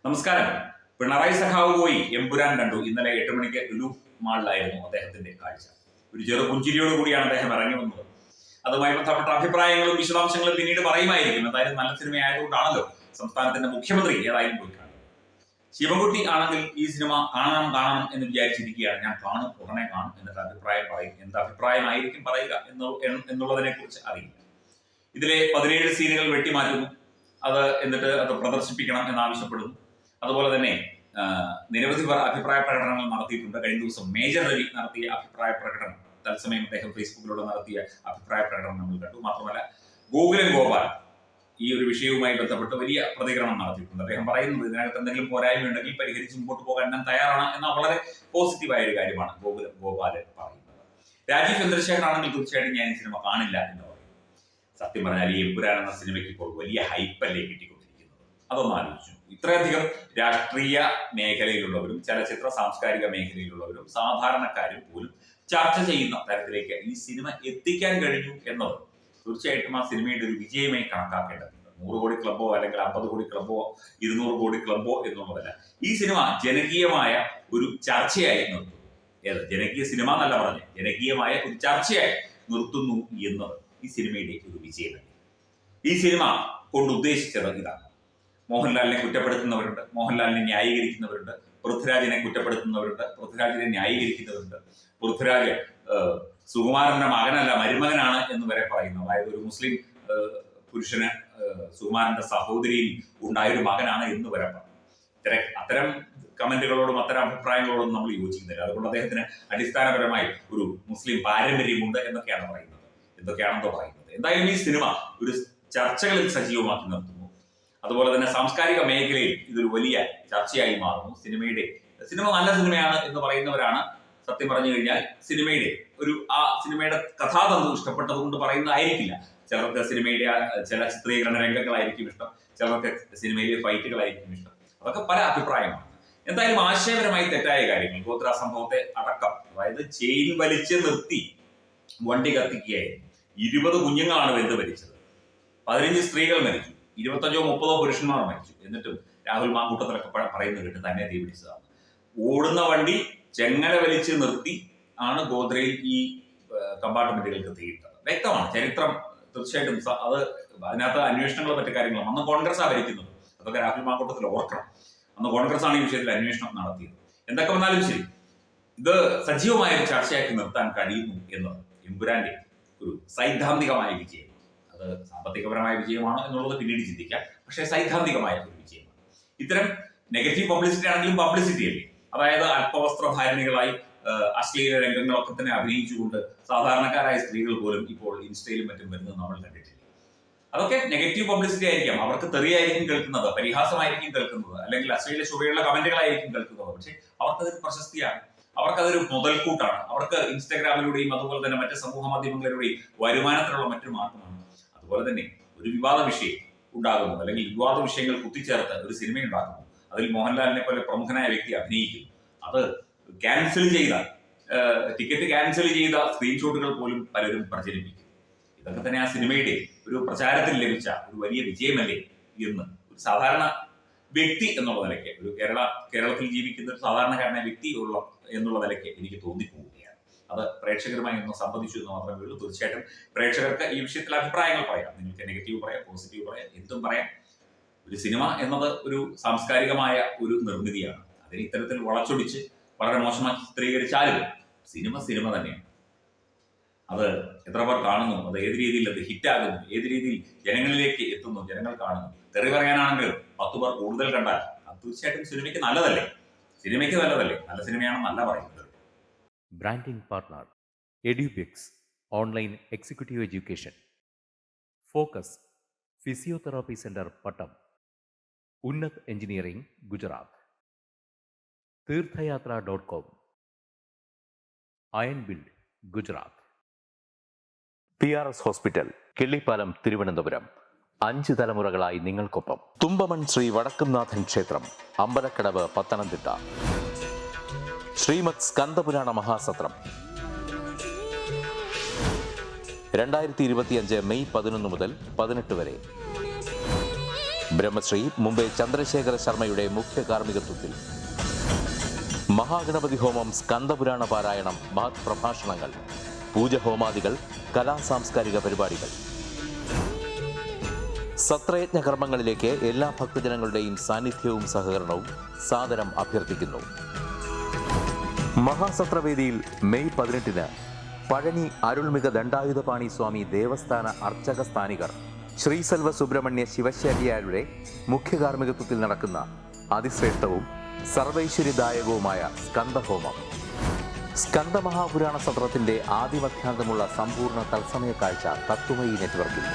നമസ്കാരം. പിണറായി സഖാവ് പോയി എമ്പുരാൻ കണ്ടു. ഇന്നലെ 8 മണിക്ക് ലുലു മാളിലായിരുന്നു അദ്ദേഹത്തിന്റെ കാഴ്ച. ഒരു ചെറു പുഞ്ചിരിയോട് കൂടിയാണ് അദ്ദേഹം ഇറങ്ങി വന്നത്. അതുമായി ബന്ധപ്പെട്ട അഭിപ്രായങ്ങളും വിശദാംശങ്ങളും പിന്നീട് പറയുമായിരിക്കും. എന്തായാലും നല്ല സിനിമയായതുകൊണ്ടാണല്ലോ സംസ്ഥാനത്തിന്റെ മുഖ്യമന്ത്രി ഏതായാലും പോയി കാണുന്നത്. ശിവൻകുട്ടി ആണെങ്കിൽ ഈ സിനിമ കാണണം എന്ന് വിചാരിച്ചിരിക്കുകയാണ്. ഞാൻ കാണും, ഉടനെ കാണും, എന്നിട്ട് അഭിപ്രായം പറയും. എന്ത് അഭിപ്രായമായിരിക്കും പറയുക എന്നുള്ളതിനെ കുറിച്ച് അറിയില്ല. ഇതിലെ 17 സീനുകൾ വെട്ടിമാറ്റുന്നു. എന്നിട്ട് അത് പ്രദർശിപ്പിക്കണം എന്നാവശ്യപ്പെടുന്നു. അതുപോലെ തന്നെ നിരവധി അഭിപ്രായ പ്രകടനങ്ങൾ നടത്തിയിട്ടുണ്ട്. കഴിഞ്ഞ ദിവസം മേജർ രവി നടത്തിയ അഭിപ്രായ പ്രകടനം, തത്സമയം അദ്ദേഹം ഫേസ്ബുക്കിലൂടെ നടത്തിയ അഭിപ്രായ പ്രകടനം നമ്മൾ കണ്ടു. മാത്രമല്ല ഗോകുലൻ ഗോപാൽ ഈ ഒരു വിഷയവുമായി ബന്ധപ്പെട്ട് വലിയ പ്രതികരണം നടത്തിയിട്ടുണ്ട്. അദ്ദേഹം പറയുന്നത് ഇതിനകത്ത് എന്തെങ്കിലും പോരായ്മ ഉണ്ടെങ്കിൽ പരിഹരിച്ച് മുമ്പോട്ട് പോകാൻ ഞാൻ തയ്യാറാണ് എന്ന വളരെ പോസിറ്റീവായ ഒരു കാര്യമാണ് ഗോകുലൻ ഗോപാൽ പറയുന്നത്. രാജീവ് ചന്ദ്രശേഖർ ആണെങ്കിൽ തീർച്ചയായിട്ടും ഞാൻ ഈ സിനിമ കാണില്ല എന്ന് പറയും. സത്യം പറഞ്ഞാൽ ഈ എമ്പുരാൻ എന്ന സിനിമയ്ക്ക് ഇപ്പോൾ വലിയ ഹൈപ്പല്ലേ കിട്ടിക്കൊണ്ടിരിക്കുന്നത്. അതൊന്നും ആലോചിച്ചു. ഇത്രയധികം രാഷ്ട്രീയ മേഖലയിലുള്ളവരും ചലച്ചിത്ര സാംസ്കാരിക മേഖലയിലുള്ളവരും സാധാരണക്കാരും പോലും ചർച്ച ചെയ്യുന്ന തരത്തിലേക്ക് ഈ സിനിമ എത്തിക്കാൻ കഴിഞ്ഞു എന്നത് തീർച്ചയായിട്ടും ആ സിനിമയുടെ ഒരു വിജയമായി കണക്കാക്കേണ്ടതുണ്ട്. 100 കോടി ക്ലബോ അല്ലെങ്കിൽ 50 കോടി ക്ലബോ 200 കോടി ക്ലബോ എന്നുള്ളതല്ല. ഈ സിനിമ ജനകീയമായ ഒരു ചർച്ചയായി നിർത്തുന്നു. ജനകീയ സിനിമ എന്നല്ല പറഞ്ഞത്, ജനകീയമായ ഒരു ചർച്ചയായി നിർത്തുന്നു എന്നത് ഈ സിനിമയുടെ ഒരു വിജയമല്ല. ഈ സിനിമ കൊണ്ട് ഉദ്ദേശിച്ചത് ഇതാണ്. മോഹൻലാലിനെ കുറ്റപ്പെടുത്തുന്നവരുണ്ട്, മോഹൻലാലിനെ ന്യായീകരിക്കുന്നവരുണ്ട്, പൃഥ്വിരാജിനെ കുറ്റപ്പെടുത്തുന്നവരുണ്ട്, പൃഥ്വിരാജിനെ ന്യായീകരിക്കുന്നവരുണ്ട്. പൃഥ്വിരാജ് സുകുമാരന്റെ മകനല്ല മരുമകനാണ് എന്ന് വരെ പറയുന്നു. അതായത് ഒരു മുസ്ലിം പുരുഷന് സുകുമാരന്റെ സഹോദരിയിൽ ഉണ്ടായൊരു മകനാണ് എന്ന് വരെ പറഞ്ഞു. അത്തരം കമന്റുകളോടും അത്തരം അഭിപ്രായങ്ങളോടും നമ്മൾ യോജിക്കുന്നില്ല. അതുകൊണ്ട് അദ്ദേഹത്തിന് അടിസ്ഥാനപരമായി ഒരു മുസ്ലിം പാരമ്പര്യമുണ്ട് എന്നൊക്കെയാണ് പറയുന്നത്. എന്തൊക്കെയാണെന്നോ പറയുന്നത്. എന്തായാലും ഈ സിനിമ ഒരു ചർച്ചകളിൽ സജീവമാക്കി നിർത്തുന്നു. അതുപോലെ തന്നെ സാംസ്കാരിക മേഖലയിൽ ഇതൊരു വലിയ ചർച്ചയായി മാറുന്നു. സിനിമ നല്ല സിനിമയാണ് എന്ന് പറയുന്നവരാണ് സത്യം പറഞ്ഞു കഴിഞ്ഞാൽ സിനിമയുടെ കഥാതന്തു ഇഷ്ടപ്പെട്ടത് കൊണ്ട് പറയുന്നതായിരിക്കില്ല. ചിലർക്ക് സിനിമയുടെ ചില ചിത്രീകരണ രംഗങ്ങളായിരിക്കും ഇഷ്ടം, ചിലർക്ക് സിനിമയിലെ ഫൈറ്റുകളായിരിക്കും ഇഷ്ടം. അതൊക്കെ പല അഭിപ്രായമാണ്. എന്തായാലും ആശയപരമായി തെറ്റായ കാര്യങ്ങൾ, ഗോത്ര സംഭവത്തെ അടക്കം, അതായത് ചെയിൻ വലിച്ച് നിർത്തി വണ്ടി കത്തിക്കുകയായിരുന്നു. 20 കുഞ്ഞുങ്ങളാണ് വെന്ത് മരിച്ചത്, 15 സ്ത്രീകൾ മരിച്ചു, 25-30 പുരുഷന്മാർ മരിച്ചു. എന്നിട്ടും രാഹുൽ മാങ്കൂട്ടത്തിലൊക്കെ പറയുന്നത് കേട്ട് തന്നെ തീ പിടിച്ചതാണ്. ഓടുന്ന വണ്ടി ചെങ്ങല വലിച്ച് നിർത്തി ആണ് ഗോദ്രയിൽ ഈ കമ്പാർട്ട്മെന്റുകൾക്ക് തീയിട്ടത്. വ്യക്തമാണ് ചരിത്രം. തീർച്ചയായിട്ടും അതിനകത്ത് അന്വേഷണങ്ങളും മറ്റു കാര്യങ്ങളും അന്ന് കോൺഗ്രസ്സാണ് ഭരിക്കുന്നത്. അതൊക്കെ രാഹുൽ മാങ്കൂട്ടത്തിൽ ഓർക്കണം. അന്ന് കോൺഗ്രസ് ആണ് ഈ വിഷയത്തിൽ അന്വേഷണം നടത്തിയത്. എന്തൊക്കെ വന്നാലും ശരി, ഇത് സജീവമായ ഒരു ചർച്ചയാക്കി നിർത്താൻ കഴിയുന്നു എന്നത് എമ്പുരാന്റെ ഒരു സൈദ്ധാന്തികമായ വിജയം. അത് സാമ്പത്തികപരമായ വിജയമാണോ എന്നുള്ളത് പിന്നീട് ചിന്തിക്കാം. പക്ഷേ സൈദ്ധാന്തികമായ ഒരു വിജയമാണ്. ഇത്തരം നെഗറ്റീവ് പബ്ലിസിറ്റി ആണെങ്കിലും പബ്ലിസിറ്റി അല്ലേ. അതായത് അല്പവസ്ത്രധാരണികളായി അശ്ലീല രംഗങ്ങളൊക്കെ തന്നെ അഭിനയിച്ചുകൊണ്ട് സാധാരണക്കാരായ സ്ത്രീകൾ പോലും ഇപ്പോൾ ഇൻസ്റ്റയിലും മറ്റും വരുന്നത് നമ്മൾ കണ്ടിട്ടില്ല. അതൊക്കെ നെഗറ്റീവ് പബ്ലിസിറ്റി ആയിരിക്കാം. അവർക്ക് തെറിയായിരിക്കും കേൾക്കുന്നത്, പരിഹാസമായിരിക്കും കേൾക്കുന്നത്, അല്ലെങ്കിൽ അശ്ലീല ശുഭയുള്ള കമന്റുകളായിരിക്കും കേൾക്കുന്നത്. പക്ഷെ അവർക്കതൊരു പ്രശസ്തിയാണ്, അവർക്കതൊരു മുതൽക്കൂട്ടാണ്. അവർക്ക് ഇൻസ്റ്റാഗ്രാമിലൂടെയും അതുപോലെ തന്നെ മറ്റ് സമൂഹ മാധ്യമങ്ങളിലൂടെയും വരുമാനത്തിനുള്ള മറ്റൊരു മാർഗമാണ്. അതുപോലെ തന്നെ ഒരു വിവാദ വിഷയം ഉണ്ടാകുന്നു, അല്ലെങ്കിൽ വിവാദ വിഷയങ്ങൾ കുത്തിച്ചേർത്ത് ഒരു സിനിമ ഉണ്ടാക്കുന്നു, അതിൽ മോഹൻലാലിനെ പോലെ പ്രമുഖനായ വ്യക്തി അഭിനയിക്കുന്നു, അത് ടിക്കറ്റ് ക്യാൻസൽ ചെയ്ത സ്ക്രീൻഷോട്ടുകൾ പോലും പലരും പ്രചരിപ്പിക്കും. ഇതൊക്കെ തന്നെ ആ സിനിമയുടെ ഒരു പ്രചാരത്തിൽ ലഭിച്ച ഒരു വലിയ വിജയമല്ലേ എന്ന് ഒരു സാധാരണ വ്യക്തി എന്നുള്ള നിലയ്ക്ക്, ഒരു കേരളത്തിൽ ജീവിക്കുന്ന ഒരു സാധാരണക്കാരനായ വ്യക്തി എന്നുള്ള നിലയ്ക്ക് എനിക്ക് തോന്നിപ്പോവുകയാണ്. അത് പ്രേക്ഷകരുമായി ഒന്ന് സംബന്ധിച്ചു എന്ന് മാത്രമേ ഉള്ളൂ. തീർച്ചയായിട്ടും പ്രേക്ഷകർക്ക് ഈ വിഷയത്തിൽ അഭിപ്രായങ്ങൾ പറയാം. നിങ്ങൾക്ക് നെഗറ്റീവ് പറയാം, പോസിറ്റീവ് പറയാം, എന്തും പറയാം. ഒരു സിനിമ എന്നത് ഒരു സാംസ്കാരികമായ ഒരു നിർമ്മിതിയാണ്. അതിന് ഇത്തരത്തിൽ വളച്ചൊടിച്ച് വളരെ മോശമാക്കി ചിത്രീകരിച്ചാലും സിനിമ തന്നെയാണ്. അത് എത്ര പേർ കാണുന്നു, അത് ഏത് രീതിയിൽ അത് ഹിറ്റാകുന്നു, ഏത് രീതിയിൽ ജനങ്ങളിലേക്ക് എത്തുന്നു, ജനങ്ങൾ കാണുന്നു. തെറി പറയാനാണെങ്കിൽ 10 പേർ കൂടുതൽ കണ്ടാൽ അത് തീർച്ചയായിട്ടും സിനിമയ്ക്ക് നല്ലതല്ലേ. നല്ല സിനിമയാണെന്നല്ല പറയുന്നത്. Branding partner Edubix online executive education, focus physiotherapy centre Pattom, Unnath engineering Gujarat, തീർത്ഥയാത്ര.com, iron build Gujarat, PRS hospital Killippalam Thiruvananthapuram. 5 തലമുറകളായി നിങ്ങൾക്കൊപ്പം. തുമ്പമൺ ശ്രീ വടക്കുംനാഥൻ ക്ഷേത്രം, അമ്പലക്കടവ്, പത്തനംതിട്ട. ശ്രീമദ് സ്കന്ദപുരാണ മഹാസത്രം 2025 മെയ് 11 മുതൽ 18 വരെ. ബ്രഹ്മശ്രീ മുംബൈ ചന്ദ്രശേഖര ശർമ്മയുടെ മുഖ്യ കാർമ്മികത്വത്തിൽ മഹാഗണപതി ഹോമം, സ്കന്ദപുരാണ പാരായണം, മഹത് പ്രഭാഷണങ്ങൾ, പൂജഹോമാദികൾ, കലാസാംസ്കാരിക പരിപാടികൾ. സത്രയജ്ഞ കർമ്മങ്ങളിലേക്ക് എല്ലാ ഭക്തജനങ്ങളുടെയും സാന്നിധ്യവും സഹകരണവും സാദരം അഭ്യർത്ഥിക്കുന്നു. മഹാസത്രവേദിയിൽ മെയ് 18 പഴനി അരുൾമിക ദണ്ഡായുധപാണി സ്വാമി ദേവസ്ഥാന അർച്ചക സ്ഥാനികർ ശ്രീസെൽവ സുബ്രഹ്മണ്യ ശിവശാരിയാരുടെ മുഖ്യ കാർമ്മികത്വത്തിൽ നടക്കുന്ന അതിശ്രേഷ്ഠവും സർവൈശ്വര്യദായകവുമായ സ്കന്ദഹോമം. സ്കന്ദ മഹാപുരാണ സത്രത്തിന്റെ ആദിമധ്യാന്തമുള്ള സമ്പൂർണ്ണ തത്സമയ കാഴ്ച തത്വമയി നെറ്റ്വർക്കിൽ.